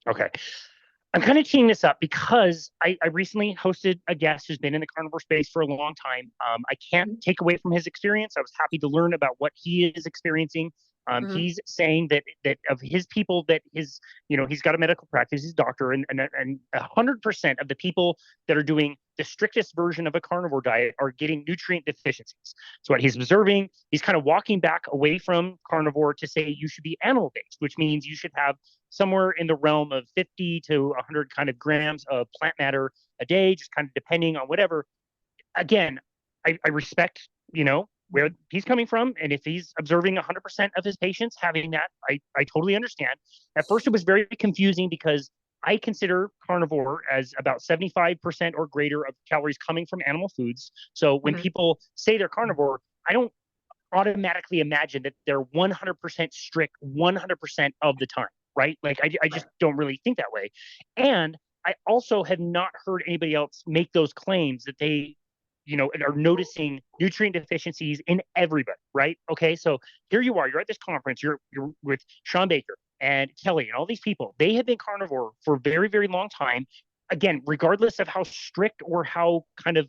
Okay. I'm kind of teeing this up because I recently hosted a guest who's been in the carnivore space for a long time. I can't take away from his experience. I was happy to learn about what he is experiencing. Mm-hmm. He's saying that of his people that he's got a medical practice, he's a doctor, and 100% of the people that are doing the strictest version of a carnivore diet are getting nutrient deficiencies. So what he's observing, he's kind of walking back away from carnivore to say you should be animal based, which means you should have somewhere in the realm of 50 to 100 kind of grams of plant matter a day, just kind of depending on whatever. Again, I respect, where he's coming from. And if he's observing 100% of his patients having that, I totally understand. At first, it was very confusing because I consider carnivore as about 75% or greater of calories coming from animal foods. So when Mm-hmm. people say they're carnivore, I don't automatically imagine that they're 100% strict 100% of the time, right? Like I Right. just don't really think that way. And I also have not heard anybody else make those claims that they, are noticing nutrient deficiencies in everybody, right? Okay, so here you are, you're at this conference, you're with Sean Baker and Kelly and all these people. They have been carnivore for a very, very long time. Again, regardless of how strict or how kind of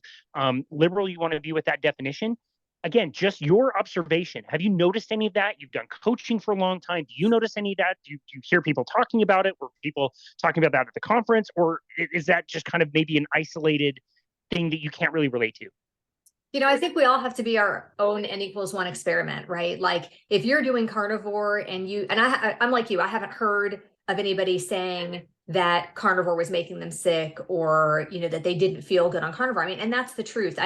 liberal you want to be with that definition, again, just your observation. Have you noticed any of that? You've done coaching for a long time. Do you notice any of that? Do you hear people talking about it? Were people talking about that at the conference? Or is that just kind of maybe an isolated thing that you can't really relate to? I think we all have to be our own N equals one experiment, right? Like if you're doing carnivore I'm like you, I haven't heard of anybody saying that carnivore was making them sick or, that they didn't feel good on carnivore. I mean, and that's the truth.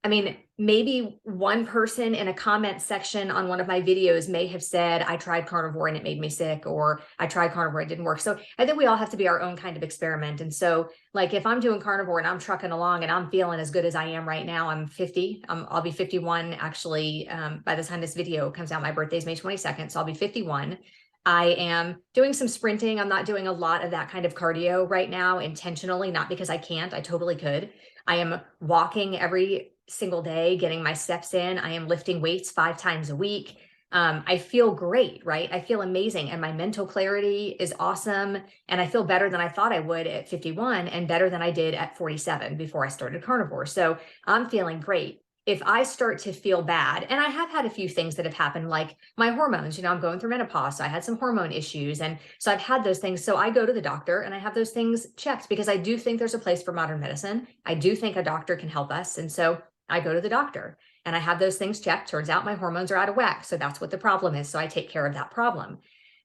I mean, maybe one person in a comment section on one of my videos may have said, I tried carnivore and it made me sick, or I tried carnivore, it didn't work. So I think we all have to be our own kind of experiment. And so like if I'm doing carnivore and I'm trucking along and I'm feeling as good as I am right now, I'm 50, I'll be 51 actually. By the time this video comes out, my birthday is May 22nd. So I'll be 51. I am doing some sprinting. I'm not doing a lot of that kind of cardio right now intentionally, not because I can't, I totally could. I am walking every single day, getting my steps in. I am lifting weights 5 times a week. I feel great, right? I feel amazing. And my mental clarity is awesome. And I feel better than I thought I would at 51 and better than I did at 47 before I started carnivore. So I'm feeling great. If I start to feel bad, and I have had a few things that have happened, like my hormones, I'm going through menopause. So I had some hormone issues. And so I've had those things. So I go to the doctor and I have those things checked because I do think there's a place for modern medicine. I do think a doctor can help us. And so I go to the doctor and I have those things checked. Turns out my hormones are out of whack. So that's what the problem is. So I take care of that problem.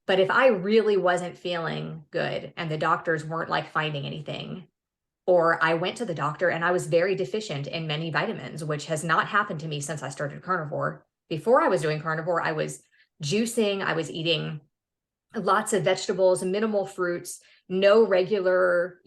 But if I really wasn't feeling good and the doctors weren't like finding anything, or I went to the doctor and I was very deficient in many vitamins, which has not happened to me since I started carnivore. Before I was doing carnivore, I was juicing, I was eating lots of vegetables, minimal fruits, no regular,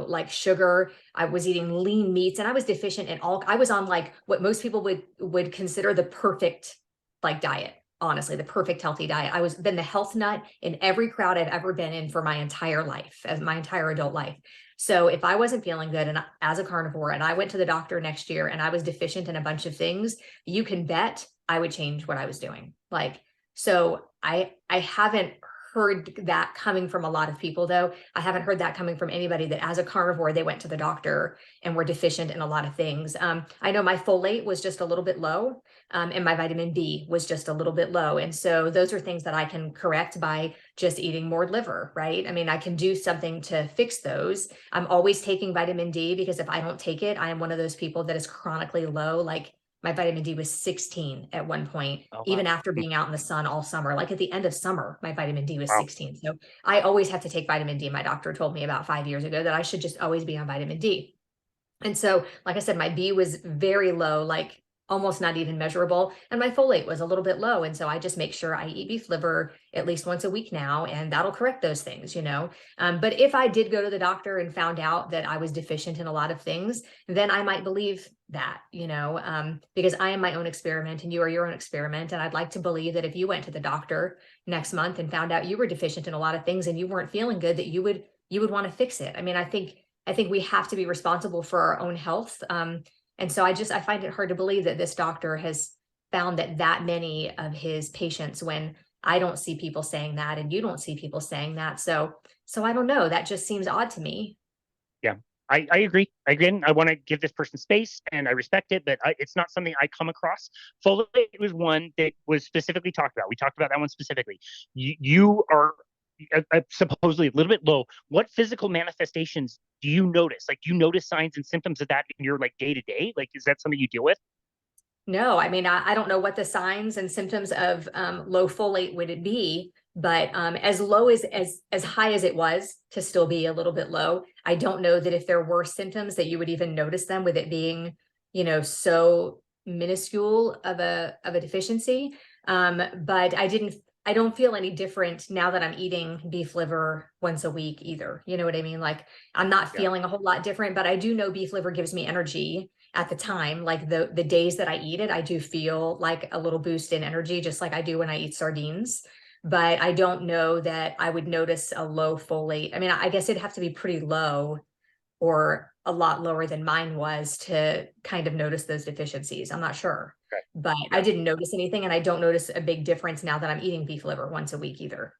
like sugar. I was eating lean meats and I was deficient in I was on like what most people would consider the perfect like diet. Honestly, the perfect healthy diet. I was been the health nut in every crowd I've ever been in for my entire life, as my entire adult life. So if I wasn't feeling good and as a carnivore and I went to the doctor next year and I was deficient in a bunch of things, you can bet I would change what I was doing. Like, so I haven't heard that coming from a lot of people, though. I haven't heard that coming from anybody that as a carnivore, they went to the doctor and were deficient in a lot of things. I know my folate was just a little bit low, and my vitamin D was just a little bit low. And so those are things that I can correct by just eating more liver, right? I mean, I can do something to fix those. I'm always taking vitamin D because if I don't take it, I am one of those people that is chronically low. Like my vitamin D was 16 at one point, Oh, even wow. after being out in the sun all summer. Like at the end of summer, my vitamin D was Wow. 16. So I always have to take vitamin D. My doctor told me about 5 years ago that I should just always be on vitamin D. And so, like I said, my B was very low, like almost not even measurable. And my folate was a little bit low. And so I just make sure I eat beef liver at least once a week now, and that'll correct those things. But if I did go to the doctor and found out that I was deficient in a lot of things, then I might believe that, because I am my own experiment and you are your own experiment. And I'd like to believe that if you went to the doctor next month and found out you were deficient in a lot of things and you weren't feeling good, that you would want to fix it. I mean, I think we have to be responsible for our own health. And so I find it hard to believe that this doctor has found that many of his patients, when I don't see people saying that, and you don't see people saying that. So I don't know. That just seems odd to me. Yeah, I agree. Again, I want to give this person space and I respect it, but it's not something I come across. Folate was one that was specifically talked about. We talked about that one specifically. You are supposedly a little bit low. What physical manifestations do you notice? Like, do you notice signs and symptoms of that in your like day to day? Like, is that something you deal with? No, I mean, I don't know what the signs and symptoms of low folate would it be, but as low as high as it was to still be a little bit low, I don't know that if there were symptoms that you would even notice them with it being, so minuscule of a deficiency. But I don't feel any different now that I'm eating beef liver once a week either. You know what I mean? Like, I'm not feeling a whole lot different, but I do know beef liver gives me energy at the time. Like the days that I eat it, I do feel like a little boost in energy, just like I do when I eat sardines. But I don't know that I would notice a low folate. I mean, I guess it'd have to be pretty low or a lot lower than mine was to kind of notice those deficiencies. I'm not sure, but I didn't notice anything, and I don't notice a big difference now that I'm eating beef liver once a week either.